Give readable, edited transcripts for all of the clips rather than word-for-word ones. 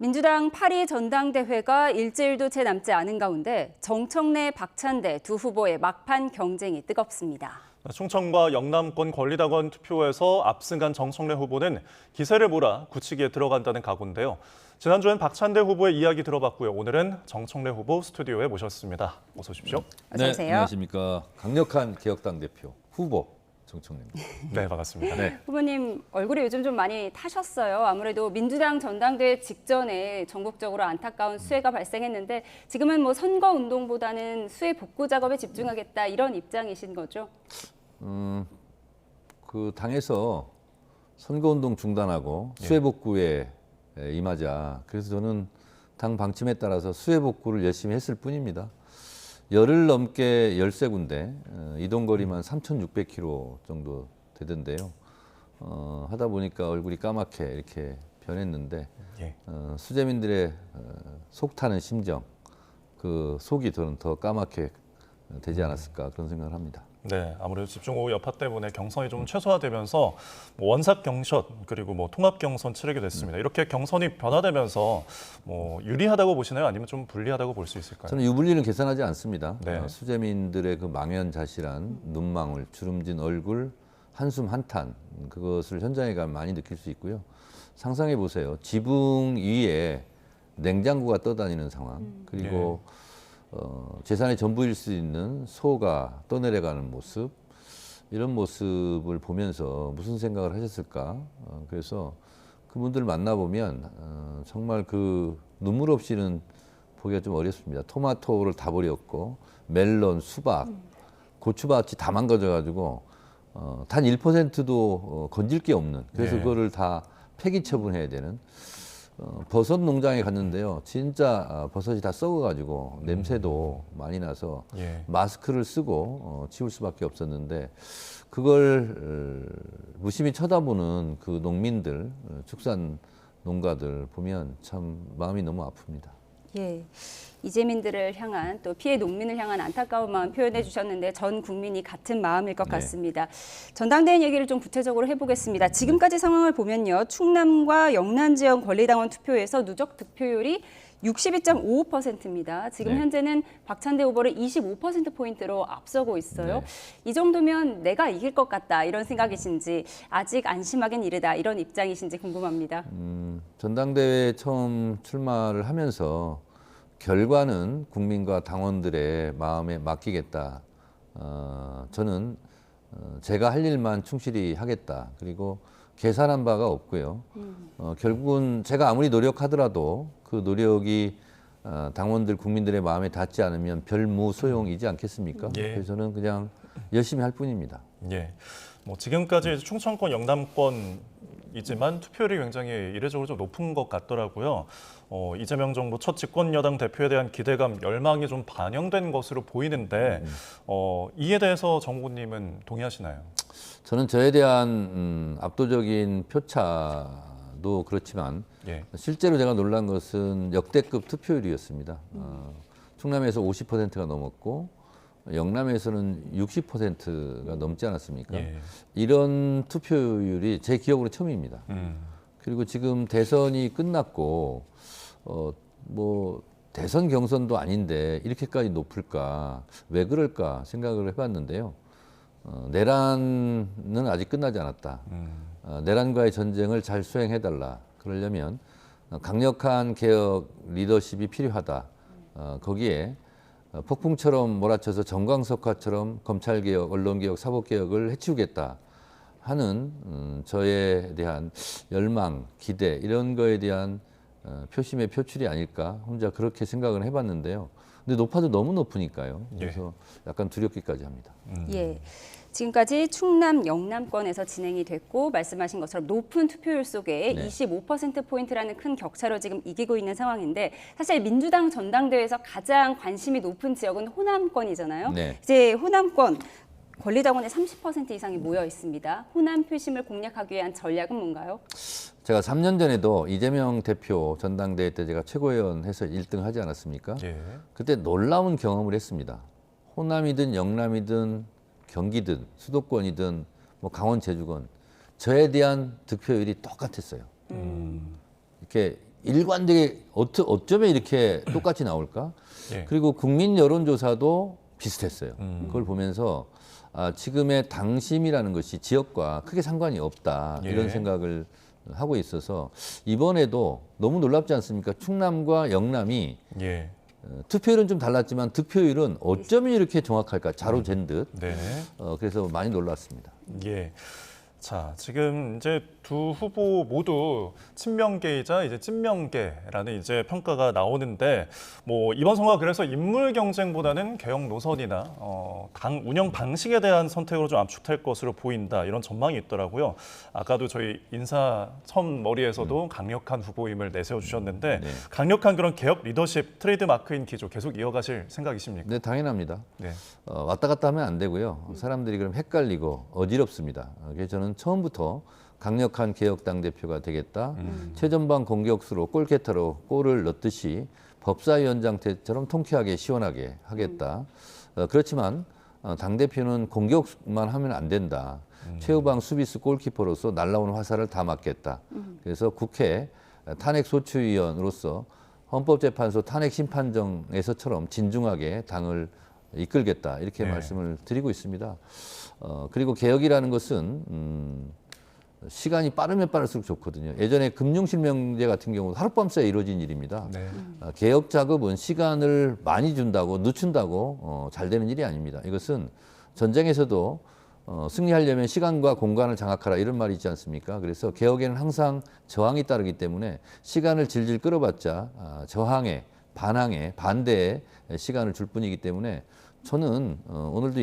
민주당 파리 전당대회가 일주일도 채 남지 않은 가운데 정청래, 박찬대 두 후보의 막판 경쟁이 뜨겁습니다. 충청과 영남권 권리당원 투표에서 압승한 정청래 후보는 기세를 몰아 굳히기에 들어간다는 각오인데요. 지난주엔 박찬대 후보의 이야기 들어봤고요. 오늘은 정청래 후보 스튜디오에 모셨습니다. 어서 오십시오. 어서 오세요. 네, 안녕하십니까. 강력한 개혁당 대표 후보 정청래입니다. 네, 반갑습니다. 네. 후보님 얼굴이 요즘 좀 많이 타셨어요. 아무래도 민주당 전당대회 직전에 전국적으로 안타까운 수해가 발생했는데 지금은 뭐 선거 운동보다는 수해 복구 작업에 집중하겠다 이런 입장이신 거죠? 그 당에서 선거운동 중단하고 수해 복구에 임하자. 그래서 저는 당 방침에 따라서 수해 복구를 열심히 했을 뿐입니다. 열흘 넘게 13군데, 이동거리만 3,600km 정도 되던데요. 하다 보니까 얼굴이 까맣게 이렇게 변했는데 예. 수재민들의 속 타는 심정, 그 속이 저는 더 까맣게 되지 않았을까 그런 생각을 합니다. 네, 아무래도 집중호우 여파 때문에 경선이 좀 최소화되면서 뭐 원삭 경선 그리고 뭐 통합 경선 치르게 됐습니다. 이렇게 경선이 변화되면서 뭐 유리하다고 보시나요? 아니면 좀 불리하다고 볼 수 있을까요? 저는 유불리는 계산하지 않습니다. 네. 수재민들의 그 망연자실한 눈망울, 주름진 얼굴, 한숨 한탄 그것을 현장에 가면 많이 느낄 수 있고요. 상상해 보세요. 지붕 위에 냉장고가 떠다니는 상황, 그리고 재산의 전부일 수 있는 소가 떠내려가는 모습, 이런 모습을 보면서 무슨 생각을 하셨을까? 그래서 그분들 만나보면 정말 그 눈물 없이는 보기가 좀 어렵습니다. 토마토를 다 버렸고 멜론, 수박, 고추밭이 다 망가져가지고 단 1%도 건질 게 없는, 그래서 그거를 다 폐기 처분해야 되는, 버섯 농장에 갔는데요. 진짜 버섯이 다 썩어가지고 냄새도 많이 나서 마스크를 쓰고 치울 수밖에 없었는데, 그걸 무심히 쳐다보는 그 농민들, 축산 농가들 보면 참 마음이 너무 아픕니다. 예, 이재민들을 향한 또 피해 농민을 향한 안타까운 마음 표현해 주셨는데 전 국민이 같은 마음일 것 같습니다. 전당대회 얘기를 좀 구체적으로 해보겠습니다. 지금까지 상황을 보면요. 충남과 영남 지역 권리당원 투표에서 누적 득표율이 62.55%입니다. 지금 현재는 박찬대 후보를 25%포인트로 앞서고 있어요. 이 정도면 내가 이길 것 같다 이런 생각이신지, 아직 안심하긴 이르다 이런 입장이신지 궁금합니다. 전당대회에 처음 출마를 하면서 결과는 국민과 당원들의 마음에 맡기겠다. 저는 제가 할 일만 충실히 하겠다. 그리고 계산한 바가 없고요. 결국은 제가 아무리 노력하더라도 그 노력이 당원들, 국민들의 마음에 닿지 않으면 별무소용이지 않겠습니까? 그래서 저는 그냥 열심히 할 뿐입니다. 예. 뭐 지금까지 충청권, 영남권이지만 투표율이 굉장히 이례적으로 좀 높은 것 같더라고요. 이재명 정부 첫 집권 여당 대표에 대한 기대감, 열망이 좀 반영된 것으로 보이는데 이에 대해서 정 후보님은 동의하시나요? 저는 저에 대한 압도적인 표차도 그렇지만 실제로 제가 놀란 것은 역대급 투표율이었습니다. 충남에서 50%가 넘었고 영남에서는 60%가 넘지 않았습니까? 이런 투표율이 제 기억으로 처음입니다. 그리고 지금 대선이 끝났고 뭐 대선 경선도 아닌데 이렇게까지 높을까, 왜 그럴까 생각을 해봤는데요. 내란은 아직 끝나지 않았다. 내란과의 전쟁을 잘 수행해달라. 그러려면 강력한 개혁 리더십이 필요하다. 거기에 폭풍처럼 몰아쳐서 정광석화처럼 검찰개혁, 언론개혁, 사법개혁을 해치우겠다 하는 저에 대한 열망, 기대, 이런 거에 대한 표심의 표출이 아닐까, 혼자 그렇게 생각을 해봤는데요. 근데 높아도 너무 높으니까요. 그래서 약간 두렵기까지 합니다. 예. 지금까지 충남, 영남권에서 진행이 됐고 말씀하신 것처럼 높은 투표율 속에 25%포인트라는 큰 격차로 지금 이기고 있는 상황인데, 사실 민주당 전당대회에서 가장 관심이 높은 지역은 호남권이잖아요. 이제 호남권 권리당원의 30% 이상이 모여 있습니다. 호남 표심을 공략하기 위한 전략은 뭔가요? 제가 3년 전에도 이재명 대표 전당대회 때 제가 최고위원 해서 1등 하지 않았습니까? 그때 놀라운 경험을 했습니다. 호남이든 영남이든 경기든 수도권이든 뭐 강원 제주권, 저에 대한 득표율이 똑같았어요. 이렇게 일관되게 어쩌면 이렇게 똑같이 나올까? 예. 그리고 국민 여론조사도 비슷했어요. 그걸 보면서 지금의 당심이라는 것이 지역과 크게 상관이 없다 이런 예. 생각을 하고 있어서 이번에도 너무 놀랍지 않습니까? 충남과 영남이 예. 투표율은 좀 달랐지만 득표율은 어쩌면 이렇게 정확할까? 자로 잰 듯. 네. 그래서 많이 놀랐습니다. 예. 자, 지금 이제 두 후보 모두 친명계이자 이제 찐명계라는 이제 평가가 나오는데 뭐 이번 선거가 그래서 인물 경쟁보다는 개혁 노선이나 당 운영 방식에 대한 선택으로 좀 압축될 것으로 보인다 이런 전망이 있더라고요. 아까도 저희 인사 첫머리에서도 강력한 후보임을 내세워 주셨는데 네. 강력한 그런 개혁 리더십 트레이드 마크인 기조 계속 이어가실 생각이십니까? 네, 당연합니다. 네. 왔다 갔다 하면 안 되고요. 사람들이 그럼 헷갈리고 어지럽습니다. 그래서 저는 처음부터 강력한 개혁당 대표가 되겠다. 최전방 공격수로 골게터로 골을 넣듯이 법사위원장 때처럼 통쾌하게 시원하게 하겠다. 그렇지만 당 대표는 공격만 하면 안 된다. 최후방 수비수 골키퍼로서 날라오는 화살을 다 막겠다. 그래서 국회 탄핵소추위원으로서 헌법재판소 탄핵심판정에서처럼 진중하게 당을 이끌겠다 이렇게 네. 말씀을 드리고 있습니다. 그리고 개혁이라는 것은 시간이 빠르면 빠를수록 좋거든요. 예전에 금융실명제 같은 경우도 하룻밤 사이에 이루어진 일입니다. 네. 개혁 작업은 시간을 많이 준다고 늦춘다고 잘 되는 일이 아닙니다. 이것은 전쟁에서도 승리하려면 시간과 공간을 장악하라 이런 말이 있지 않습니까? 그래서 개혁에는 항상 저항이 따르기 때문에 시간을 질질 끌어봤자 저항에 반항에 반대에 시간을 줄 뿐이기 때문에 저는 오늘도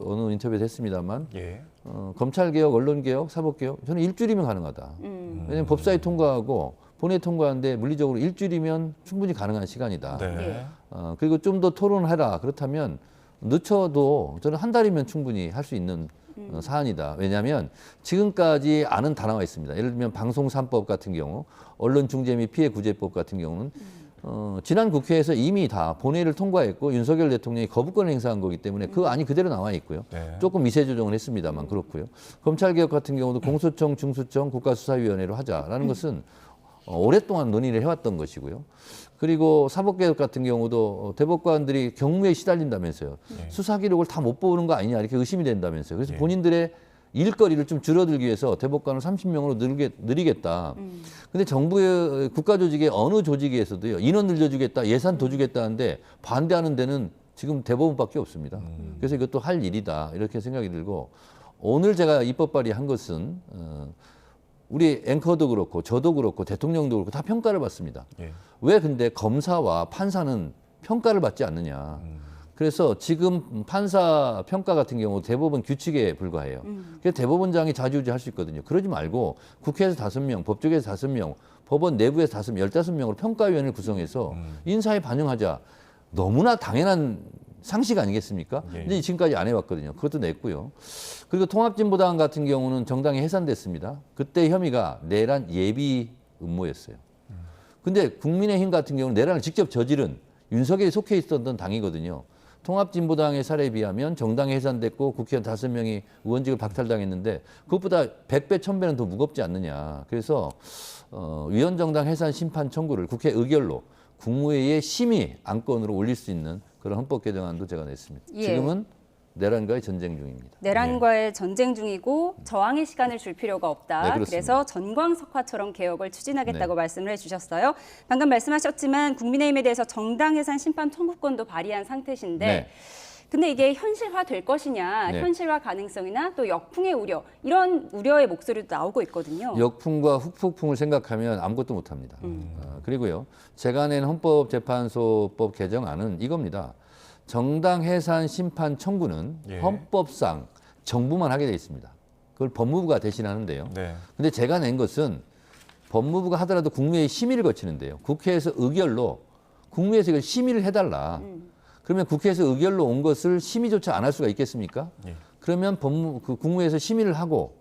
어느 인터뷰에서 했습니다만 예. 검찰개혁, 언론개혁, 사법개혁 저는 일주일이면 가능하다. 왜냐하면 법사위 통과하고 본회의 통과하는데 물리적으로 일주일이면 충분히 가능한 시간이다. 네. 그리고 좀 더 토론하라. 그렇다면 늦춰도 저는 한 달이면 충분히 할 수 있는 사안이다. 왜냐하면 지금까지 안은 다 나와 있습니다. 예를 들면 방송 3법 같은 경우, 언론중재 및 피해구제법 같은 경우는 지난 국회에서 이미 다 본회의를 통과했고 윤석열 대통령이 거부권을 행사한 거기 때문에 그 안이 그대로 나와 있고요. 네. 조금 미세 조정을 했습니다만 그렇고요. 검찰개혁 같은 경우도 공수처, 중수청, 국가수사위원회로 하자라는 것은 오랫동안 논의를 해왔던 것이고요. 그리고 사법개혁 같은 경우도 대법관들이 경무에 시달린다면서요. 네. 수사 기록을 다 못 보는 거 아니냐 이렇게 의심이 된다면서요. 그래서 예. 본인들의 일거리를 좀 줄어들기 위해서 대법관을 30명으로 늘리겠다. 근데 정부의 국가조직의 어느 조직에서도요. 인원 늘려주겠다, 예산 더 주겠다는데 반대하는 데는 지금 대법원밖에 없습니다. 그래서 이것도 할 일이다 이렇게 생각이 들고 오늘 제가 입법 발의한 것은 우리 앵커도 그렇고 저도 그렇고 대통령도 그렇고 다 평가를 받습니다. 예. 왜 근데 검사와 판사는 평가를 받지 않느냐. 그래서 지금 판사 평가 같은 경우 대법원 규칙에 불과해요. 그래서 대법원장이 자주우지 할 수 있거든요. 그러지 말고 국회에서 5명, 법조계에서 5명, 법원 내부에서 15명으로 평가위원회를 구성해서 인사에 반영하자. 너무나 당연한 상식 아니겠습니까? 예. 근데 지금까지 안 해왔거든요. 그것도 냈고요. 그리고 통합진보당 같은 경우는 정당이 해산됐습니다. 그때 혐의가 내란 예비 음모였어요. 근데 국민의힘 같은 경우는 내란을 직접 저지른 윤석열이 속해 있었던 당이거든요. 통합진보당의 사례에 비하면 정당이 해산됐고 국회의원 5명이 의원직을 박탈당했는데 그것보다 100배, 1000배는 더 무겁지 않느냐. 그래서 위원정당 해산 심판 청구를 국회 의결로 국무회의의 심의 안건으로 올릴 수 있는 그런 헌법 개정안도 제가 냈습니다. 예. 지금은 내란과의 전쟁 중입니다. 내란과의 전쟁 중이고 저항의 시간을 줄 필요가 없다. 네, 그렇습니다. 그래서 전광석화처럼 개혁을 추진하겠다고 네. 말씀을 해주셨어요. 방금 말씀하셨지만 국민의힘에 대해서 정당 해산 심판 청구권도 발의한 상태신데 네. 근데 이게 현실화 될 것이냐, 네. 현실화 가능성이나 또 역풍의 우려 이런 우려의 목소리도 나오고 있거든요. 역풍과 훅폭풍을 생각하면 아무것도 못합니다. 그리고요, 제가 낸 헌법재판소법 개정안은 이겁니다. 정당 해산 심판 청구는 예. 헌법상 정부만 하게 돼 있습니다. 그걸 법무부가 대신하는데요. 네. 근데 제가 낸 것은 법무부가 하더라도 국무회의 심의를 거치는데요. 국회에서 의결로 국무회에서 이걸 심의를 해달라. 그러면 국회에서 의결로 온 것을 심의조차 안 할 수가 있겠습니까? 예. 그러면 국무회에서 심의를 하고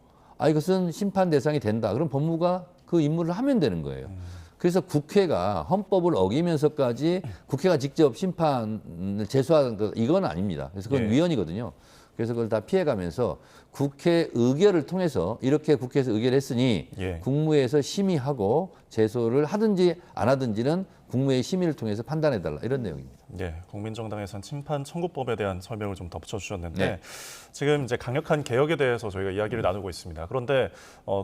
이것은 심판 대상이 된다. 그럼 법무부가 그 임무를 하면 되는 거예요. 그래서 국회가 헌법을 어기면서까지 국회가 직접 심판을 제소하는 것 이건 아닙니다. 그래서 그건 예. 위헌이거든요. 그래서 그걸 다 피해가면서 국회 의결을 통해서 이렇게 국회에서 의결했으니 예. 국무회에서 심의하고 제소를 하든지 안 하든지는 국무회의 심의를 통해서 판단해달라 이런 내용입니다. 예, 국민정당에서는 침판 청구법에 대한 설명을 좀 덧붙여 주셨는데 네. 지금 이제 강력한 개혁에 대해서 저희가 이야기를 나누고 있습니다. 그런데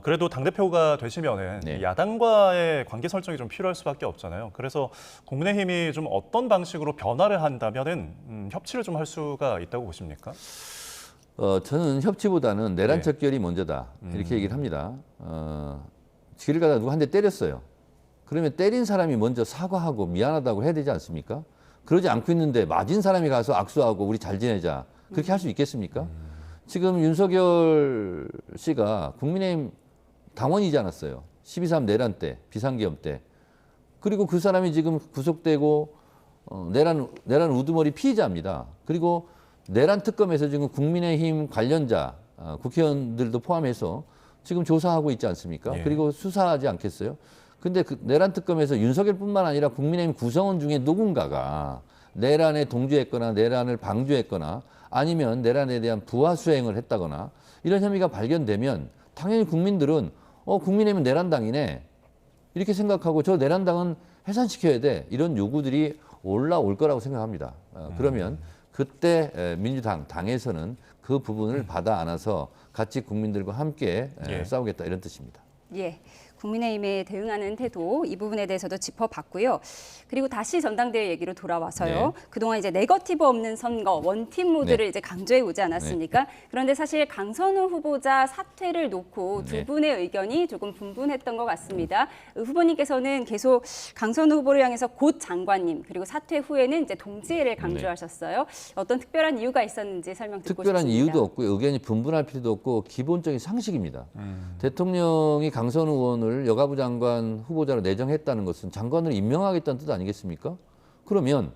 그래도 당대표가 되시면은 네. 야당과의 관계 설정이 좀 필요할 수밖에 없잖아요. 그래서 국민의힘이 좀 어떤 방식으로 변화를 한다면은 협치를 좀 할 수가 있다고 보십니까? 저는 협치보다는 내란 네. 척결이 먼저다 이렇게 얘기를 합니다. 길을 가다 누구 한 대 때렸어요. 그러면 때린 사람이 먼저 사과하고 미안하다고 해야 되지 않습니까? 그러지 않고 있는데 맞은 사람이 가서 악수하고 우리 잘 지내자 그렇게 할 수 있겠습니까? 지금 윤석열 씨가 국민의힘 당원이지 않았어요. 12.3 내란 때 비상계엄 때. 그리고 그 사람이 지금 구속되고 내란 우두머리 피의자입니다. 그리고 내란 특검에서 지금 국민의힘 관련자 국회의원들도 포함해서 지금 조사하고 있지 않습니까? 예. 그리고 수사하지 않겠어요? 근데 그 내란 특검에서 윤석열뿐만 아니라 국민의힘 구성원 중에 누군가가 내란에 동조했거나 내란을 방조했거나 아니면 내란에 대한 부하 수행을 했다거나 이런 혐의가 발견되면 당연히 국민들은 국민의힘은 내란당이네 이렇게 생각하고 저 내란당은 해산시켜야 돼 이런 요구들이 올라올 거라고 생각합니다. 그러면 그때 민주당 당에서는 그 부분을 받아 안아서 같이 국민들과 함께 예. 싸우겠다 이런 뜻입니다. 예. 국민의힘에 대응하는 태도 이 부분에 대해서도 짚어봤고요. 그리고 다시 전당대회 얘기로 돌아와서요. 네. 그동안 이제 네거티브 없는 선거, 원팀 모드를 네. 이제 강조해 오지 않았습니까? 그런데 사실 강선우 후보자 사퇴를 놓고 두 네. 분의 의견이 조금 분분했던 것 같습니다. 후보님께서는 계속 강선우 후보를 향해서 곧 장관님 그리고 사퇴 후에는 이제 동지애를 강조하셨어요. 어떤 특별한 이유가 있었는지 설명 듣고 특별한 싶습니다. 이유도 없고 의견이 분분할 필요도 없고 기본적인 상식입니다. 대통령이 강선우 의원을 여가부 장관 후보자로 내정했다는 것은 장관을 임명하겠다는 뜻 아니겠습니까? 그러면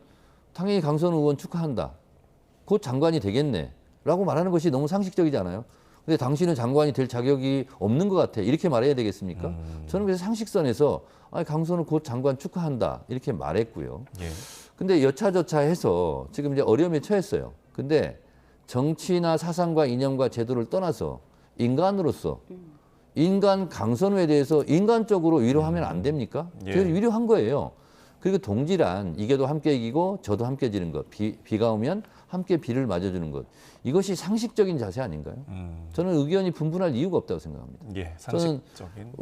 당연히 강선우 의원 축하한다. 곧 장관이 되겠네. 라고 말하는 것이 너무 상식적이지 않아요? 근데 당신은 장관이 될 자격이 없는 것 같아. 이렇게 말해야 되겠습니까? 저는 그래서 상식선에서 강선우 곧 장관 축하한다. 이렇게 말했고요. 예. 근데 여차저차해서 지금 이제 어려움에 처했어요. 근데 정치나 사상과 이념과 제도를 떠나서 인간으로서 인간 강선우에 대해서 인간적으로 위로하면 안 됩니까? 예. 그래서 위로한 거예요. 그리고 동지란 이겨도 함께 이기고 저도 함께 지는 것. 비가 오면 함께 비를 맞아주는 것. 이것이 상식적인 자세 아닌가요? 저는 의견이 분분할 이유가 없다고 생각합니다. 예, 상식적인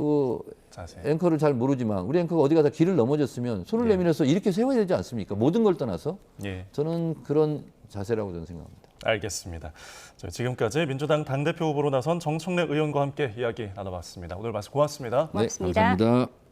자세. 앵커를 잘 모르지만 우리 앵커가 어디 가서 길을 넘어졌으면 손을 예. 내밀어서 이렇게 세워야 되지 않습니까? 모든 걸 떠나서 예. 저는 그런 자세라고 저는 생각합니다. 알겠습니다. 지금까지 민주당 당대표 후보로 나선 정청래 의원과 함께 이야기 나눠봤습니다. 오늘 말씀 고맙습니다. 고맙습니다. 네, 감사합니다.